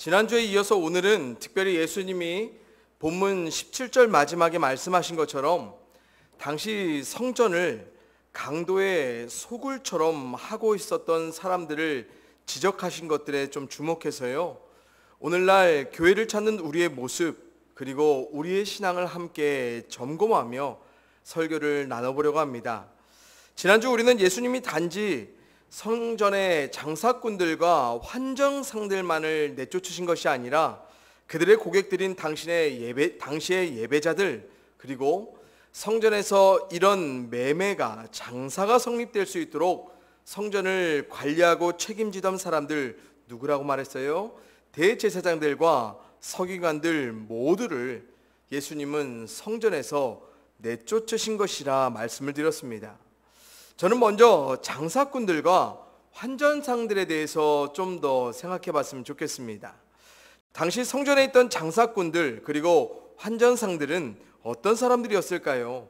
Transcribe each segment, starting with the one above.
지난주에 이어서 오늘은 특별히 예수님이 본문 17절 마지막에 말씀하신 것처럼 당시 성전을 강도의 소굴처럼 하고 있었던 사람들을 지적하신 것들에 좀 주목해서요, 오늘날 교회를 찾는 우리의 모습 그리고 우리의 신앙을 함께 점검하며 설교를 나눠보려고 합니다. 지난주 우리는 예수님이 단지 성전의 장사꾼들과 환정상들만을 내쫓으신 것이 아니라 그들의 고객들인 당시의 예배자들, 그리고 성전에서 이런 매매가, 장사가 성립될 수 있도록 성전을 관리하고 책임지던 사람들, 누구라고 말했어요? 대제사장들과 서기관들 모두를 예수님은 성전에서 내쫓으신 것이라 말씀을 드렸습니다. 저는 먼저 장사꾼들과 환전상들에 대해서 좀 더 생각해 봤으면 좋겠습니다. 당시 성전에 있던 장사꾼들 그리고 환전상들은 어떤 사람들이었을까요?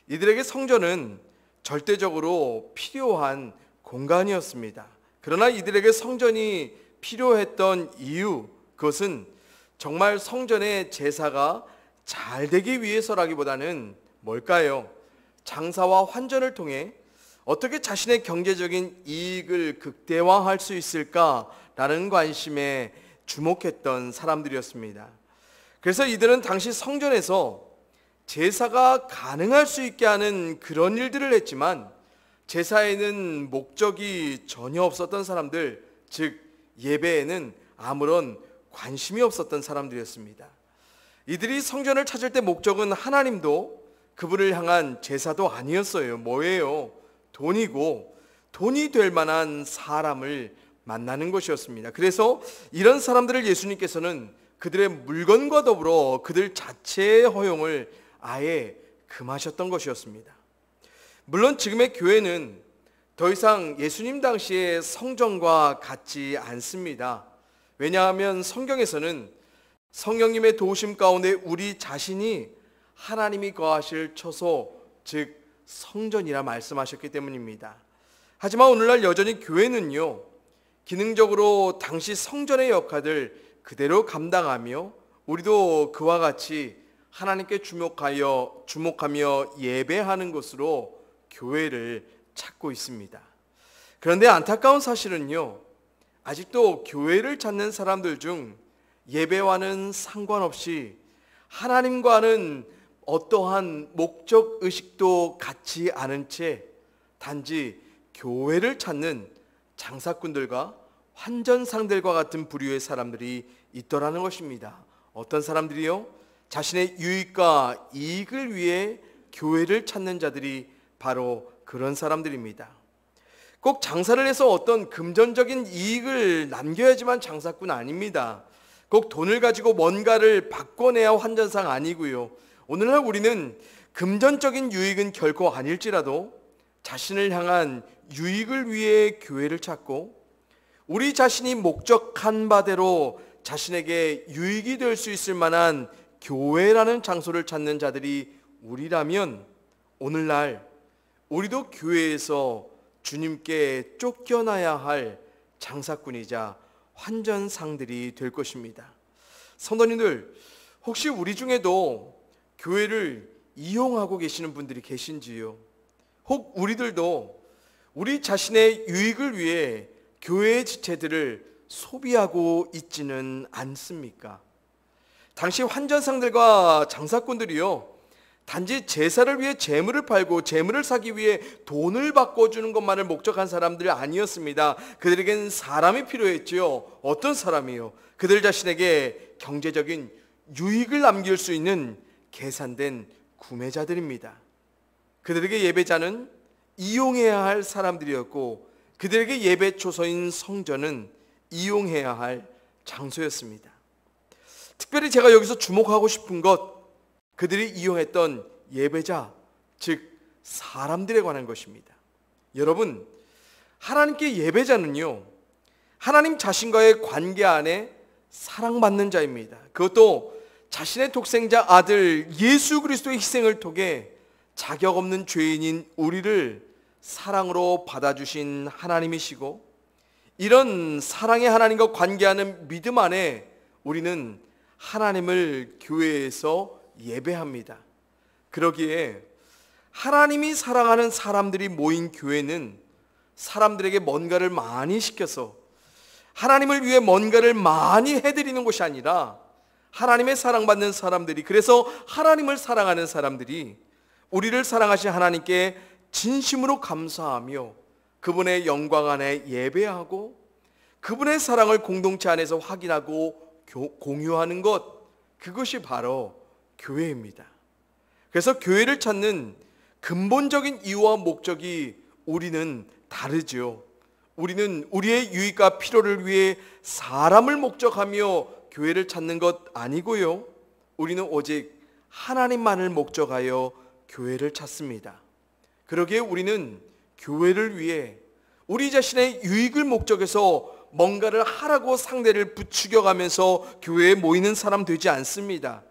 이들에게 성전은 절대적으로 필요한 공간이었습니다. 그러나 이들에게 성전이 필요했던 이유, 그것은 정말 성전의 제사가 잘 되기 위해서라기보다는 뭘까요? 장사와 환전을 통해 어떻게 자신의 경제적인 이익을 극대화할 수 있을까라는 관심에 주목했던 사람들이었습니다. 그래서 이들은 당시 성전에서 제사가 가능할 수 있게 하는 그런 일들을 했지만 제사에는 목적이 전혀 없었던 사람들, 즉 예배에는 아무런 관심이 없었던 사람들이었습니다. 이들이 성전을 찾을 때 목적은 하나님도 그분을 향한 제사도 아니었어요. 뭐예요? 돈이고 돈이 될 만한 사람을 만나는 것이었습니다. 그래서 이런 사람들을 예수님께서는 그들의 물건과 더불어 그들 자체의 허용을 아예 금하셨던 것이었습니다. 물론 지금의 교회는 더 이상 예수님 당시의 성전과 같지 않습니다. 왜냐하면 성경에서는 성령님의 도우심 가운데 우리 자신이 하나님이 거하실 처소, 즉 성전이라 말씀하셨기 때문입니다. 하지만 오늘날 여전히 교회는요, 기능적으로 당시 성전의 역할을 그대로 감당하며 우리도 그와 같이 하나님께 주목하며 예배하는 것으로 교회를 찾고 있습니다. 그런데 안타까운 사실은요, 아직도 교회를 찾는 사람들 중 예배와는 상관없이 하나님과는 어떠한 목적 의식도 갖지 않은 채 단지 교회를 찾는 장사꾼들과 환전상들과 같은 부류의 사람들이 있더라는 것입니다. 어떤 사람들이요? 자신의 유익과 이익을 위해 교회를 찾는 자들이 바로 그런 사람들입니다. 꼭 장사를 해서 어떤 금전적인 이익을 남겨야지만 장사꾼 아닙니다. 꼭 돈을 가지고 뭔가를 바꿔내야 환전상 아니고요. 오늘날 우리는 금전적인 유익은 결코 아닐지라도 자신을 향한 유익을 위해 교회를 찾고 우리 자신이 목적한 바대로 자신에게 유익이 될 수 있을 만한 교회라는 장소를 찾는 자들이 우리라면 오늘날 우리도 교회에서 주님께 쫓겨나야 할 장사꾼이자 환전상들이 될 것입니다. 성도님들, 혹시 우리 중에도 교회를 이용하고 계시는 분들이 계신지요? 혹 우리들도 우리 자신의 유익을 위해 교회의 지체들을 소비하고 있지는 않습니까? 당시 환전상들과 장사꾼들이요, 단지 제사를 위해 재물을 팔고 재물을 사기 위해 돈을 바꿔주는 것만을 목적한 사람들이 아니었습니다. 그들에겐 사람이 필요했지요. 어떤 사람이요? 그들 자신에게 경제적인 유익을 남길 수 있는 계산된 구매자들입니다. 그들에게 예배자는 이용해야 할 사람들이었고 그들에게 예배 초소인 성전은 이용해야 할 장소였습니다. 특별히 제가 여기서 주목하고 싶은 것, 그들이 이용했던 예배자, 즉 사람들에 관한 것입니다. 여러분, 하나님께 예배자는요, 하나님 자신과의 관계 안에 사랑받는 자입니다. 그것도 자신의 독생자 아들 예수 그리스도의 희생을 통해 자격 없는 죄인인 우리를 사랑으로 받아주신 하나님이시고, 이런 사랑의 하나님과 관계하는 믿음 안에 우리는 하나님을 교회에서 예배합니다. 그러기에 하나님이 사랑하는 사람들이 모인 교회는 사람들에게 뭔가를 많이 시켜서 하나님을 위해 뭔가를 많이 해드리는 곳이 아니라 하나님의 사랑받는 사람들이, 그래서 하나님을 사랑하는 사람들이 우리를 사랑하신 하나님께 진심으로 감사하며 그분의 영광 안에 예배하고 그분의 사랑을 공동체 안에서 확인하고 공유하는 것, 그것이 바로 교회입니다. 그래서 교회를 찾는 근본적인 이유와 목적이 우리는 다르죠. 우리는 우리의 유익과 필요를 위해 사람을 목적하며 교회를 찾는 것 아니고요, 우리는 오직 하나님만을 목적하여 교회를 찾습니다. 그러기에 우리는 교회를 위해 우리 자신의 유익을 목적해서 뭔가를 하라고 상대를 부추겨가면서 교회에 모이는 사람 되지 않습니다.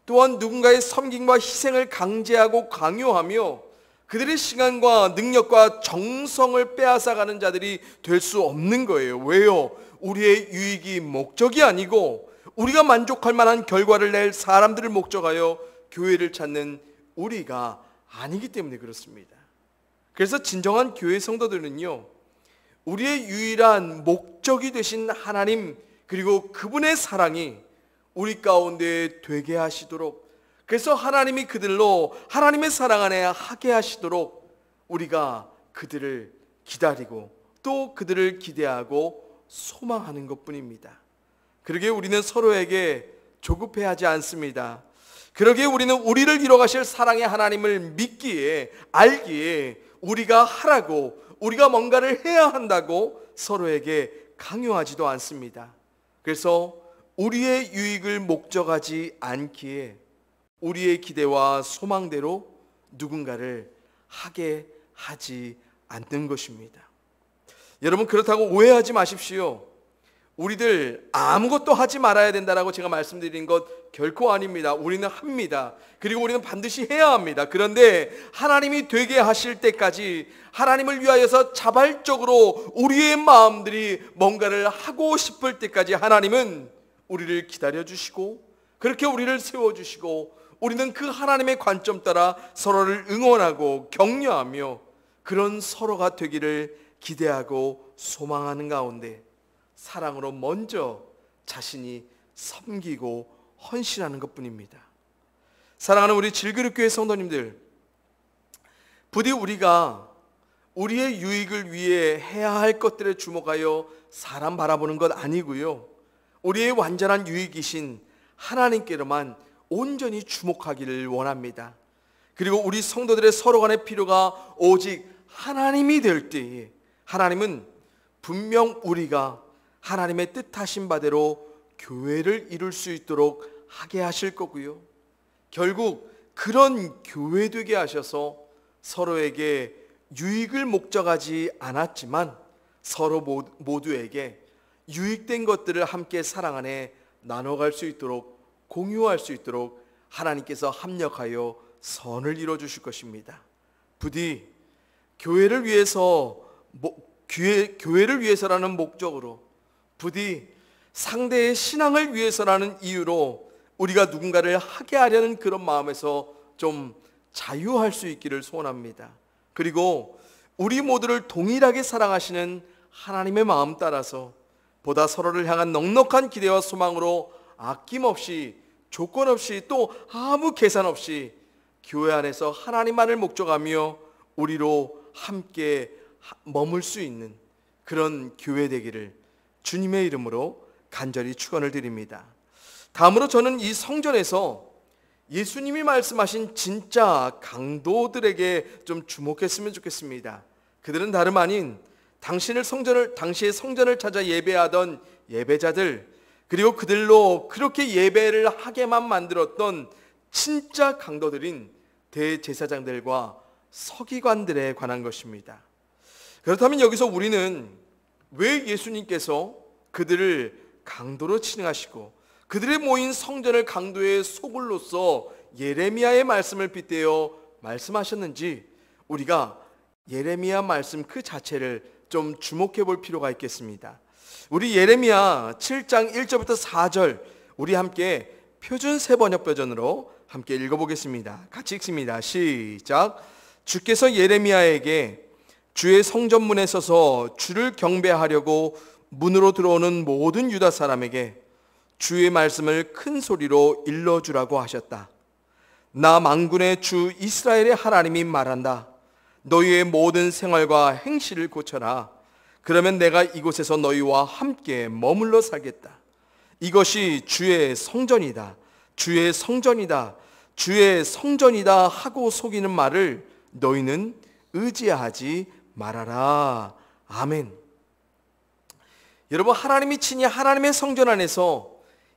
또한 누군가의 섬김과 희생을 강제하고 강요하며 그들의 시간과 능력과 정성을 빼앗아가는 자들이 될 수 없는 거예요. 왜요? 우리의 유익이 목적이 아니고 우리가 만족할 만한 결과를 낼 사람들을 목적하여 교회를 찾는 우리가 아니기 때문에 그렇습니다. 그래서 진정한 교회 성도들은요, 우리의 유일한 목적이 되신 하나님, 그리고 그분의 사랑이 우리 가운데 되게 하시도록, 그래서 하나님이 그들로 하나님의 사랑 안에 하게 하시도록 우리가 그들을 기다리고 또 그들을 기대하고 소망하는 것뿐입니다. 그러기에 우리는 서로에게 조급해하지 않습니다. 그러기에 우리는 우리를 이뤄가실 사랑의 하나님을 믿기에, 알기에 우리가 하라고, 우리가 뭔가를 해야 한다고 서로에게 강요하지도 않습니다. 그래서 우리의 유익을 목적하지 않기에 우리의 기대와 소망대로 누군가를 하게 하지 않는 것입니다. 여러분, 그렇다고 오해하지 마십시오. 우리들 아무것도 하지 말아야 된다라고 제가 말씀드린 것 결코 아닙니다. 우리는 합니다. 그리고 우리는 반드시 해야 합니다. 그런데 하나님이 되게 하실 때까지 하나님을 위하여서 자발적으로 우리의 마음들이 뭔가를 하고 싶을 때까지 하나님은 우리를 기다려주시고 그렇게 우리를 세워주시고 우리는 그 하나님의 관점 따라 서로를 응원하고 격려하며 그런 서로가 되기를 기대하고 소망하는 가운데 사랑으로 먼저 자신이 섬기고 헌신하는 것뿐입니다. 사랑하는 우리 질그릇교회 성도님들, 부디 우리가 우리의 유익을 위해 해야 할 것들에 주목하여 사람 바라보는 것 아니고요, 우리의 완전한 유익이신 하나님께로만 온전히 주목하기를 원합니다. 그리고 우리 성도들의 서로 간의 필요가 오직 하나님이 될 때에 하나님은 분명 우리가 하나님의 뜻하신 바대로 교회를 이룰 수 있도록 하게 하실 거고요, 결국 그런 교회 되게 하셔서 서로에게 유익을 목적하지 않았지만 서로 모두에게 유익된 것들을 함께 사랑 안에 나눠갈 수 있도록, 공유할 수 있도록 하나님께서 합력하여 선을 이루어 주실 것입니다. 부디 교회를 위해서라는 목적으로, 부디 상대의 신앙을 위해서라는 이유로 우리가 누군가를 하게 하려는 그런 마음에서 좀 자유할 수 있기를 소원합니다. 그리고 우리 모두를 동일하게 사랑하시는 하나님의 마음 따라서 보다 서로를 향한 넉넉한 기대와 소망으로 아낌없이, 조건 없이, 또 아무 계산 없이 교회 안에서 하나님만을 목적하며 우리로 함께 머물 수 있는 그런 교회 되기를 주님의 이름으로 간절히 축원을 드립니다. 다음으로 저는 이 성전에서 예수님이 말씀하신 진짜 강도들에게 좀 주목했으면 좋겠습니다. 그들은 다름 아닌 당시의 성전을 찾아 예배하던 예배자들, 그리고 그들로 그렇게 예배를 하게만 만들었던 진짜 강도들인 대제사장들과 서기관들에 관한 것입니다. 그렇다면 여기서 우리는 왜 예수님께서 그들을 강도로 칭하시고 그들의 모인 성전을 강도의 소굴로서 예레미야의 말씀을 빗대어 말씀하셨는지 우리가 예레미야 말씀 그 자체를 좀 주목해 볼 필요가 있겠습니다. 우리 예레미야 7장 1절부터 4절 우리 함께 표준 세번역 버전으로 함께 읽어보겠습니다. 같이 읽습니다. 시작. 주께서 예레미야에게 주의 성전문에 서서 주를 경배하려고 문으로 들어오는 모든 유다 사람에게 주의 말씀을 큰 소리로 일러주라고 하셨다. 나 만군의 주 이스라엘의 하나님이 말한다. 너희의 모든 생활과 행실을 고쳐라. 그러면 내가 이곳에서 너희와 함께 머물러 살겠다. 이것이 주의 성전이다. 주의 성전이다. 주의 성전이다 하고 속이는 말을 너희는 의지하지 말아라. 아멘. 여러분, 하나님이 친히 하나님의 성전 안에서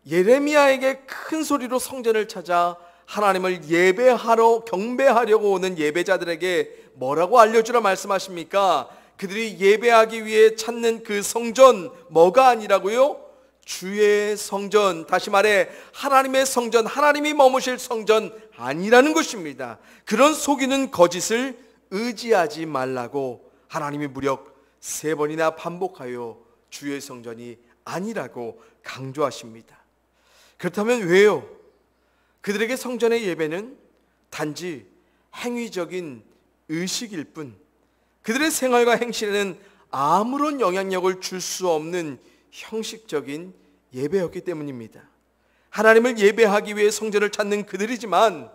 예레미야에게 큰 소리로 성전을 찾아 하나님을 예배하러 경배하려고 오는 예배자들에게 뭐라고 알려주라 말씀하십니까? 그들이 예배하기 위해 찾는 그 성전, 뭐가 아니라고요? 주의 성전, 다시 말해 하나님의 성전, 하나님이 머무실 성전 아니라는 것입니다. 그런 속이는 거짓을 의지하지 말라고 하나님이 무려 3번이나 반복하여 주의 성전이 아니라고 강조하십니다. 그렇다면 왜요? 그들에게 성전의 예배는 단지 행위적인 의식일 뿐, 그들의 생활과 행실에는 아무런 영향력을 줄 수 없는 형식적인 예배였기 때문입니다. 하나님을 예배하기 위해 성전을 찾는 그들이지만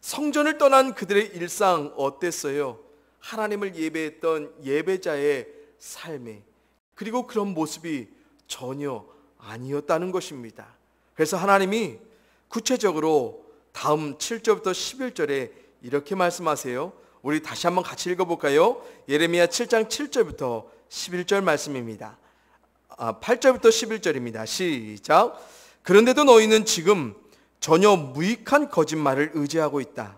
성전을 떠난 그들의 일상 어땠어요? 하나님을 예배했던 예배자의 삶이, 그리고 그런 모습이 전혀 아니었다는 것입니다. 그래서 하나님이 구체적으로 다음 7절부터 11절에 이렇게 말씀하세요. 우리 다시 한번 같이 읽어볼까요? 예레미야 7장 7절부터 11절 말씀입니다. 8절부터 11절입니다. 시작. 그런데도 너희는 지금 전혀 무익한 거짓말을 의지하고 있다.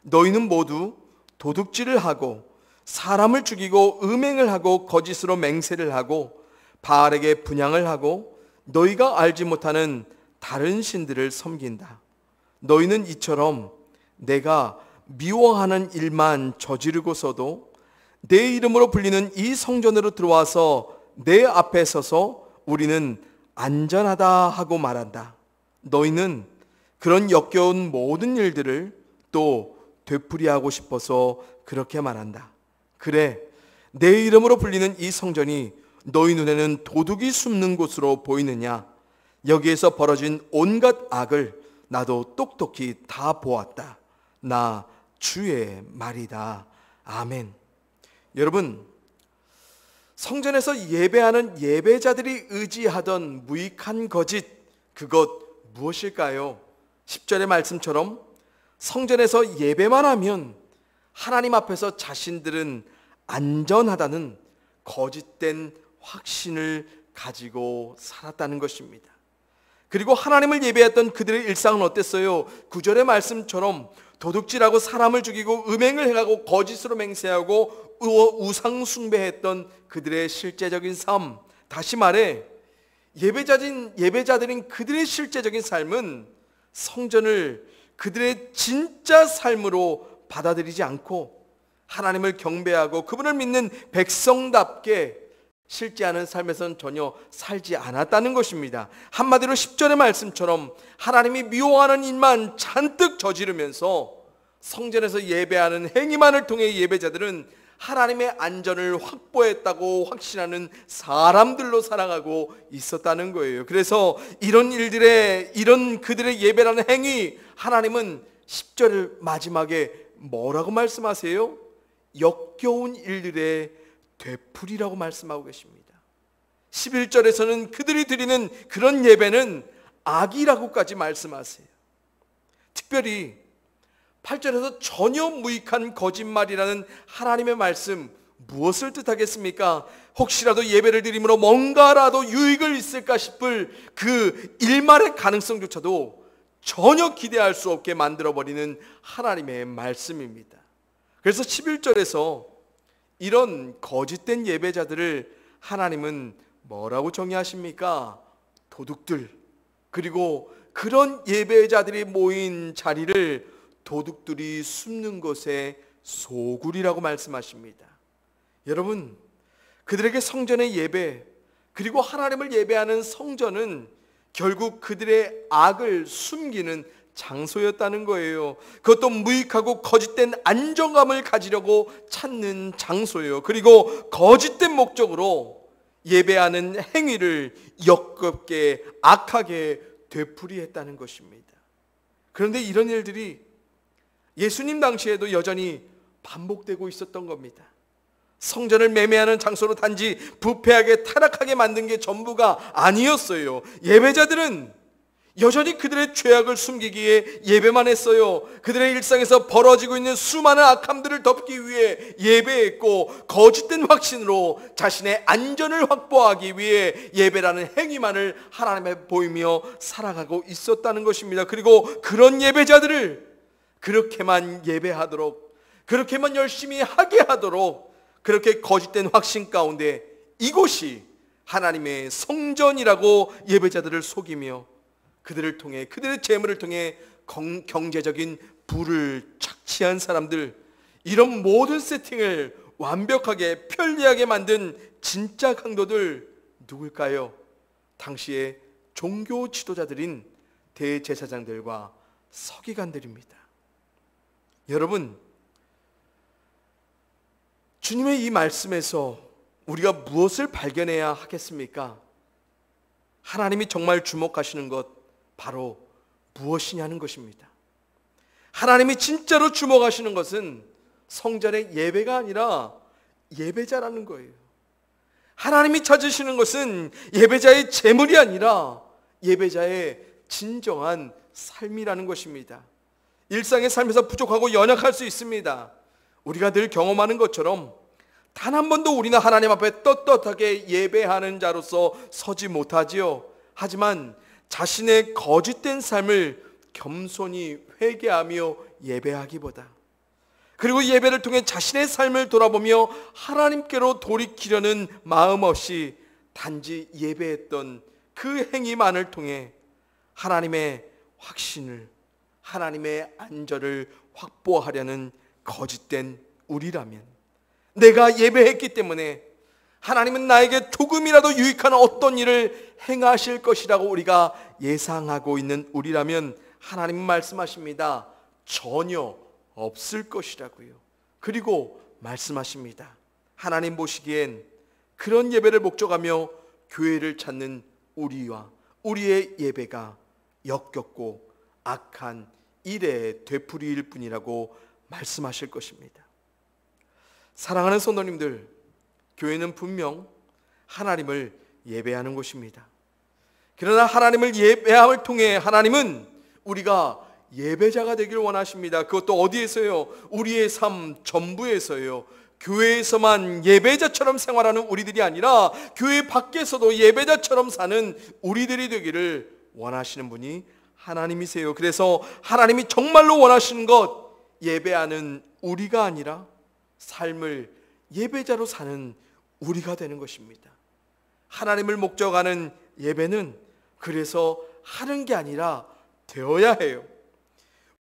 너희는 모두 도둑질을 하고 사람을 죽이고 음행을 하고 거짓으로 맹세를 하고 바알에게 분향을 하고 너희가 알지 못하는 다른 신들을 섬긴다. 너희는 이처럼 내가 미워하는 일만 저지르고서도 내 이름으로 불리는 이 성전으로 들어와서 내 앞에 서서 우리는 안전하다 하고 말한다. 너희는 그런 역겨운 모든 일들을 또 되풀이하고 싶어서 그렇게 말한다. 그래, 내 이름으로 불리는 이 성전이 너희 눈에는 도둑이 숨는 곳으로 보이느냐? 여기에서 벌어진 온갖 악을 나도 똑똑히 다 보았다. 나 주의 말이다. 아멘. 여러분, 성전에서 예배하는 예배자들이 의지하던 무익한 거짓, 그것 무엇일까요? 10절의 말씀처럼 성전에서 예배만 하면 하나님 앞에서 자신들은 안전하다는 거짓된 확신을 가지고 살았다는 것입니다. 그리고 하나님을 예배했던 그들의 일상은 어땠어요? 9절의 말씀처럼 도둑질하고 사람을 죽이고 음행을 행하고 거짓으로 맹세하고 우상 숭배했던 그들의 실제적인 삶, 다시 말해 예배자들인 그들의 실제적인 삶은 성전을 그들의 진짜 삶으로 받아들이지 않고 하나님을 경배하고 그분을 믿는 백성답게 실제하는 삶에서는 전혀 살지 않았다는 것입니다. 한마디로 10절의 말씀처럼 하나님이 미워하는 일만 잔뜩 저지르면서 성전에서 예배하는 행위만을 통해 예배자들은 하나님의 안전을 확보했다고 확신하는 사람들로 살아가고 있었다는 거예요. 그래서 이런 그들의 예배라는 행위, 하나님은 10절 마지막에 뭐라고 말씀하세요? 역겨운 일들의 되풀이라고 말씀하고 계십니다. 11절에서는 그들이 드리는 그런 예배는 악이라고까지 말씀하세요. 특별히 8절에서 전혀 무익한 거짓말이라는 하나님의 말씀, 무엇을 뜻하겠습니까? 혹시라도 예배를 드림으로 뭔가라도 유익을 있을까 싶을 그 일말의 가능성조차도 전혀 기대할 수 없게 만들어버리는 하나님의 말씀입니다. 그래서 11절에서 이런 거짓된 예배자들을 하나님은 뭐라고 정의하십니까? 도둑들, 그리고 그런 예배자들이 모인 자리를 도둑들이 숨는 곳에 소굴이라고 말씀하십니다. 여러분, 그들에게 성전의 예배, 그리고 하나님을 예배하는 성전은 결국 그들의 악을 숨기는 장소였다는 거예요. 그것도 무익하고 거짓된 안정감을 가지려고 찾는 장소예요. 그리고 거짓된 목적으로 예배하는 행위를 역겹게 악하게 되풀이했다는 것입니다. 그런데 이런 일들이 예수님 당시에도 여전히 반복되고 있었던 겁니다. 성전을 매매하는 장소로 단지 부패하게 타락하게 만든 게 전부가 아니었어요. 예배자들은 여전히 그들의 죄악을 숨기기에 예배만 했어요. 그들의 일상에서 벌어지고 있는 수많은 악함들을 덮기 위해 예배했고, 거짓된 확신으로 자신의 안전을 확보하기 위해 예배라는 행위만을 하나님께 보이며 살아가고 있었다는 것입니다. 그리고 그런 예배자들을 그렇게만 예배하도록, 그렇게만 열심히 하게 하도록, 그렇게 거짓된 확신 가운데 이곳이 하나님의 성전이라고 예배자들을 속이며 그들을 통해, 그들의 재물을 통해 경제적인 부를 착취한 사람들, 이런 모든 세팅을 완벽하게 편리하게 만든 진짜 강도들 누굴까요? 당시의 종교 지도자들인 대제사장들과 서기관들입니다. 여러분, 주님의 이 말씀에서 우리가 무엇을 발견해야 하겠습니까? 하나님이 정말 주목하시는 것 바로 무엇이냐는 것입니다. 하나님이 진짜로 주목하시는 것은 성전의 예배가 아니라 예배자라는 거예요. 하나님이 찾으시는 것은 예배자의 재물이 아니라 예배자의 진정한 삶이라는 것입니다. 일상의 삶에서 부족하고 연약할 수 있습니다. 우리가 늘 경험하는 것처럼 단 한 번도 우리는 하나님 앞에 떳떳하게 예배하는 자로서 서지 못하지요. 하지만 자신의 거짓된 삶을 겸손히 회개하며 예배하기보다, 그리고 예배를 통해 자신의 삶을 돌아보며 하나님께로 돌이키려는 마음 없이 단지 예배했던 그 행위만을 통해 하나님의 확신을, 하나님의 안전을 확보하려는 거짓된 우리라면, 내가 예배했기 때문에 하나님은 나에게 조금이라도 유익한 어떤 일을 행하실 것이라고 우리가 예상하고 있는 우리라면 하나님은 말씀하십니다. 전혀 없을 것이라고요. 그리고 말씀하십니다. 하나님 보시기엔 그런 예배를 목적하며 교회를 찾는 우리와 우리의 예배가 역겹고 악한 일의 되풀이일 뿐이라고 말씀하실 것입니다. 사랑하는 성도님들, 교회는 분명 하나님을 예배하는 곳입니다. 그러나 하나님을 예배함을 통해 하나님은 우리가 예배자가 되길 원하십니다. 그것도 어디에서요? 우리의 삶 전부에서요. 교회에서만 예배자처럼 생활하는 우리들이 아니라 교회 밖에서도 예배자처럼 사는 우리들이 되기를 원하시는 분이 하나님이세요. 그래서 하나님이 정말로 원하시는 것, 예배하는 우리가 아니라 삶을 예배자로 사는 우리가 되는 것입니다. 하나님을 목적하는 예배는 그래서 하는 게 아니라 되어야 해요.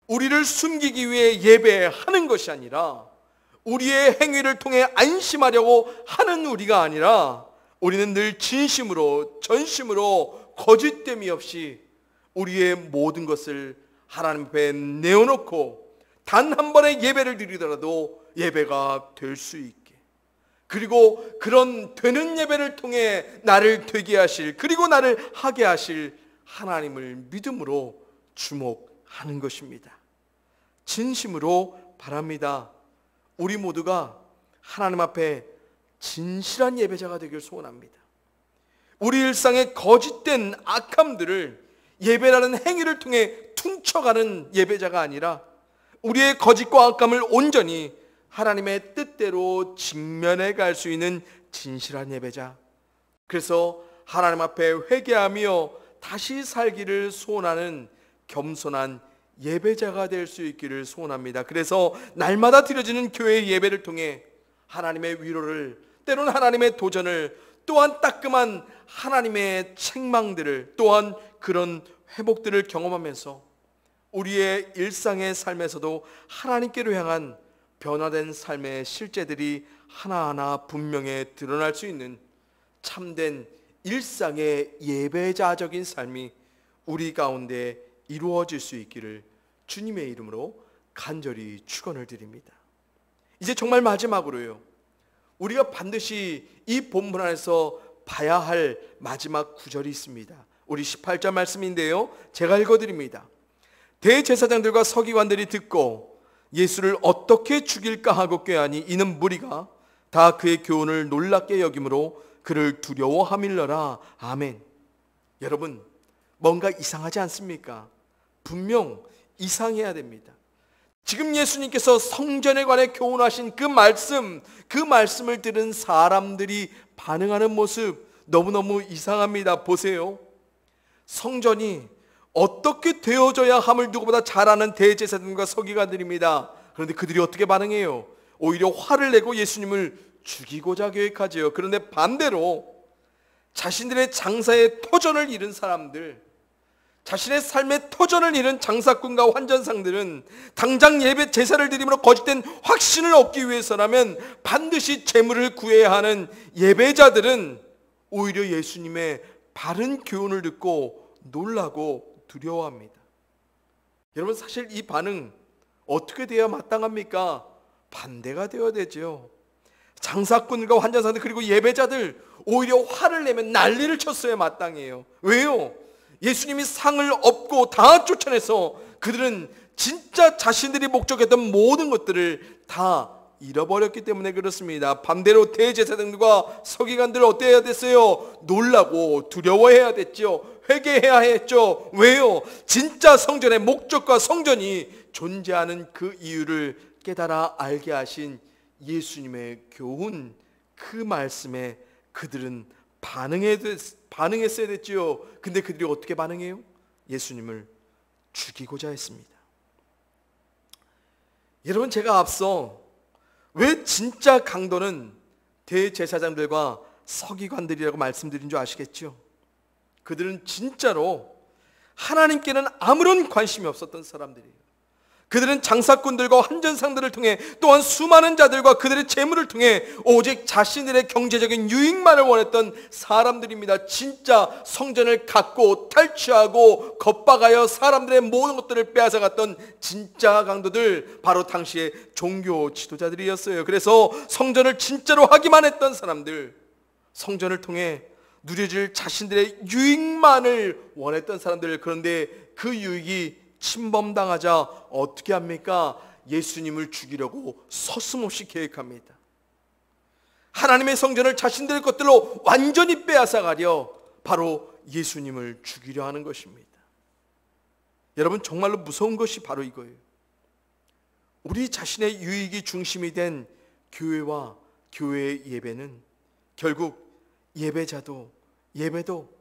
우리를 숨기기 위해 예배하는 것이 아니라, 우리의 행위를 통해 안심하려고 하는 우리가 아니라, 우리는 늘 진심으로 전심으로 거짓됨이 없이 우리의 모든 것을 하나님 앞에 내어놓고 단 한 번의 예배를 드리더라도 예배가 될 수 있게, 그리고 그런 되는 예배를 통해 나를 되게 하실, 그리고 나를 하게 하실 하나님을 믿음으로 주목하는 것입니다. 진심으로 바랍니다. 우리 모두가 하나님 앞에 진실한 예배자가 되길 소원합니다. 우리 일상의 거짓된 악함들을 예배라는 행위를 통해 퉁쳐가는 예배자가 아니라 우리의 거짓과 악함을 온전히 하나님의 뜻대로 직면해 갈 수 있는 진실한 예배자, 그래서 하나님 앞에 회개하며 다시 살기를 소원하는 겸손한 예배자가 될 수 있기를 소원합니다. 그래서 날마다 드려지는 교회의 예배를 통해 하나님의 위로를, 때로는 하나님의 도전을, 또한 따끔한 하나님의 책망들을, 또한 그런 회복들을 경험하면서 우리의 일상의 삶에서도 하나님께로 향한 변화된 삶의 실제들이 하나하나 분명히 드러날 수 있는 참된 일상의 예배자적인 삶이 우리 가운데 이루어질 수 있기를 주님의 이름으로 간절히 축원을 드립니다. 이제 정말 마지막으로요, 우리가 반드시 이 본문 안에서 봐야 할 마지막 구절이 있습니다. 우리 18절 말씀인데요, 제가 읽어드립니다. 대제사장들과 서기관들이 듣고 예수를 어떻게 죽일까 하고 꾀하니 이는 무리가 다 그의 교훈을 놀랍게 여김으로 그를 두려워함일러라. 아멘. 여러분, 뭔가 이상하지 않습니까? 분명 이상해야 됩니다. 지금 예수님께서 성전에 관해 교훈하신 그 말씀을 들은 사람들이 반응하는 모습 너무너무 이상합니다. 보세요. 성전이 어떻게 되어져야 함을 누구보다 잘 아는 대제사장과 서기관들입니다. 그런데 그들이 어떻게 반응해요? 오히려 화를 내고 예수님을 죽이고자 계획하지요. 그런데 반대로 자신들의 장사의 터전을 잃은 사람들, 자신의 삶의 터전을 잃은 장사꾼과 환전상들은 당장 예배 제사를 드림으로 거짓된 확신을 얻기 위해서라면 반드시 재물을 구해야 하는 예배자들은 오히려 예수님의 바른 교훈을 듣고 놀라고 두려워합니다. 여러분, 사실 이 반응 어떻게 돼야 마땅합니까? 반대가 되어야 되죠. 장사꾼과 환전사들 그리고 예배자들 오히려 화를 내면 난리를 쳤어야 마땅해요. 왜요? 예수님이 상을 얻고 다 쫓아내서 그들은 진짜 자신들이 목적했던 모든 것들을 다 잃어버렸기 때문에 그렇습니다. 반대로 대제사장들과 서기관들은 어때야 됐어요? 놀라고 두려워해야 됐죠. 회개해야 했죠. 왜요? 진짜 성전의 목적과 성전이 존재하는 그 이유를 깨달아 알게 하신 예수님의 교훈, 그 말씀에 그들은 반응했어야 됐지요. 근데 그들이 어떻게 반응해요? 예수님을 죽이고자 했습니다. 여러분, 제가 앞서 왜 진짜 강도는 대제사장들과 서기관들이라고 말씀드린 줄 아시겠죠? 그들은 진짜로 하나님께는 아무런 관심이 없었던 사람들이에요. 그들은 장사꾼들과 환전상들을 통해 또한 수많은 자들과 그들의 재물을 통해 오직 자신들의 경제적인 유익만을 원했던 사람들입니다. 진짜 성전을 갖고 탈취하고 겁박하여 사람들의 모든 것들을 빼앗아갔던 진짜 강도들, 바로 당시의 종교 지도자들이었어요. 그래서 성전을 진짜로 하기만 했던 사람들, 성전을 통해 누려질 자신들의 유익만을 원했던 사람들, 그런데 그 유익이 침범당하자 어떻게 합니까? 예수님을 죽이려고 서슴없이 계획합니다. 하나님의 성전을 자신들의 것들로 완전히 빼앗아가려 바로 예수님을 죽이려 하는 것입니다. 여러분, 정말로 무서운 것이 바로 이거예요. 우리 자신의 유익이 중심이 된 교회와 교회의 예배는 결국 예배자도 예배도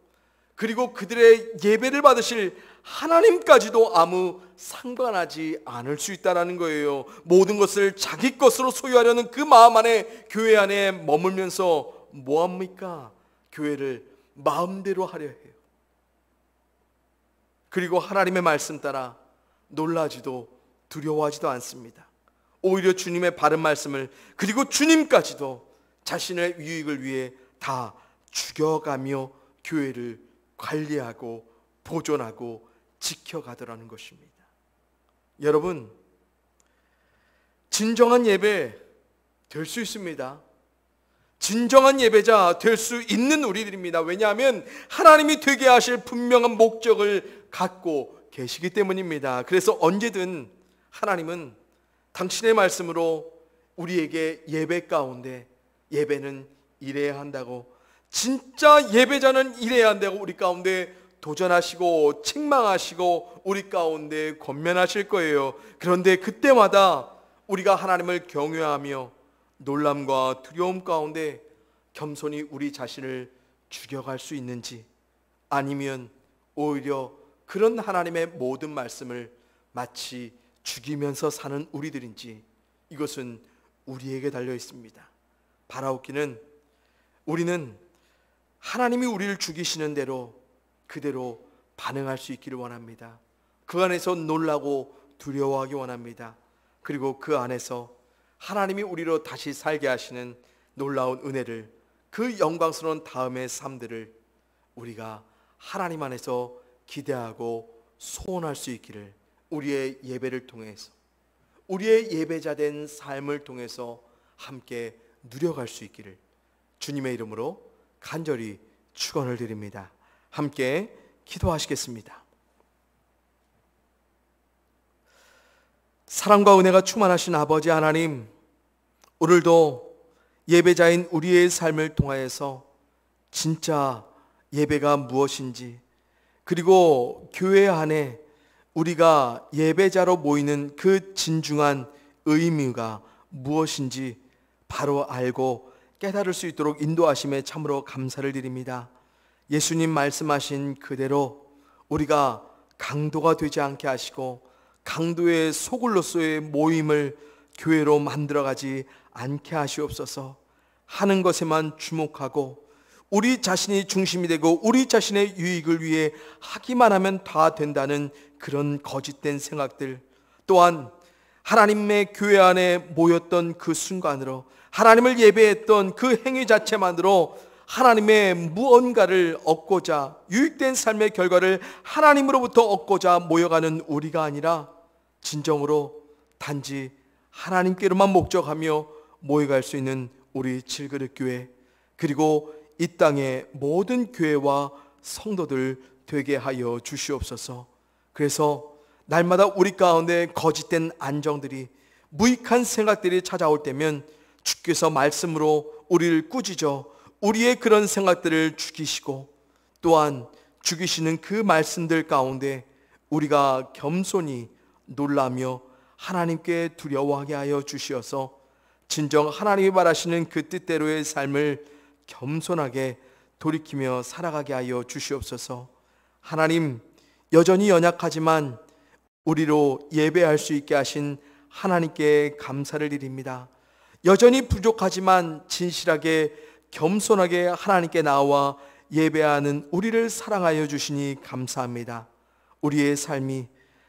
그리고 그들의 예배를 받으실 하나님까지도 아무 상관하지 않을 수 있다는 거예요. 모든 것을 자기 것으로 소유하려는 그 마음 안에, 교회 안에 머물면서 뭐합니까? 교회를 마음대로 하려 해요. 그리고 하나님의 말씀 따라 놀라지도 두려워하지도 않습니다. 오히려 주님의 바른 말씀을, 그리고 주님까지도 자신의 유익을 위해 다 죽여가며 교회를 관리하고 보존하고 지켜가더라는 것입니다. 여러분, 진정한 예배 될 수 있습니다. 진정한 예배자 될 수 있는 우리들입니다. 왜냐하면 하나님이 되게 하실 분명한 목적을 갖고 계시기 때문입니다. 그래서 언제든 하나님은 당신의 말씀으로 우리에게 예배 가운데, 예배는 이래야 한다고, 진짜 예배자는 이래야 한다고 우리 가운데 도전하시고 책망하시고 우리 가운데 권면하실 거예요. 그런데 그때마다 우리가 하나님을 경외하며 놀람과 두려움 가운데 겸손히 우리 자신을 죽여갈 수 있는지, 아니면 오히려 그런 하나님의 모든 말씀을 마치 죽이면서 사는 우리들인지, 이것은 우리에게 달려 있습니다. 바라옵기는 우리는 하나님이 우리를 죽이시는 대로 그대로 반응할 수 있기를 원합니다. 그 안에서 놀라고 두려워하기 원합니다. 그리고 그 안에서 하나님이 우리로 다시 살게 하시는 놀라운 은혜를, 그 영광스러운 다음의 삶들을 우리가 하나님 안에서 기대하고 소원할 수 있기를, 우리의 예배를 통해서, 우리의 예배자 된 삶을 통해서 함께 누려갈 수 있기를 주님의 이름으로 간절히 축원을 드립니다. 함께 기도하시겠습니다. 사랑과 은혜가 충만하신 아버지 하나님, 오늘도 예배자인 우리의 삶을 통하여서 진짜 예배가 무엇인지, 그리고 교회 안에 우리가 예배자로 모이는 그 진중한 의미가 무엇인지 바로 알고 깨달을 수 있도록 인도하심에 참으로 감사를 드립니다. 예수님 말씀하신 그대로 우리가 강도가 되지 않게 하시고 강도의 소굴로서의 모임을 교회로 만들어가지 않게 하시옵소서. 하는 것에만 주목하고 우리 자신이 중심이 되고 우리 자신의 유익을 위해 하기만 하면 다 된다는 그런 거짓된 생각들, 또한 하나님의 교회 안에 모였던 그 순간으로 하나님을 예배했던 그 행위 자체만으로 하나님의 무언가를 얻고자, 유익된 삶의 결과를 하나님으로부터 얻고자 모여가는 우리가 아니라 진정으로 단지 하나님께로만 목적하며 모여갈 수 있는 우리 칠그릇 교회, 그리고 이 땅의 모든 교회와 성도들 되게 하여 주시옵소서. 그래서 날마다 우리 가운데 거짓된 안정들이, 무익한 생각들이 찾아올 때면 주께서 말씀으로 우리를 꾸짖어 우리의 그런 생각들을 죽이시고, 또한 죽이시는 그 말씀들 가운데 우리가 겸손히 놀라며 하나님께 두려워하게 하여 주시어서 진정 하나님이 바라시는 그 뜻대로의 삶을 겸손하게 돌이키며 살아가게 하여 주시옵소서. 하나님, 여전히 연약하지만 우리로 예배할 수 있게 하신 하나님께 감사를 드립니다. 여전히 부족하지만 진실하게 겸손하게 하나님께 나와 예배하는 우리를 사랑하여 주시니 감사합니다. 우리의 삶이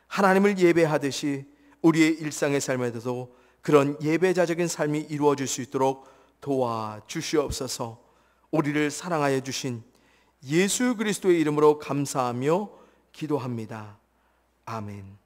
하나님을 예배하듯이 우리의 일상의 삶에서도 그런 예배자적인 삶이 이루어질 수 있도록 도와주시옵소서. 우리를 사랑하여 주신 예수 그리스도의 이름으로 감사하며 기도합니다. 아멘.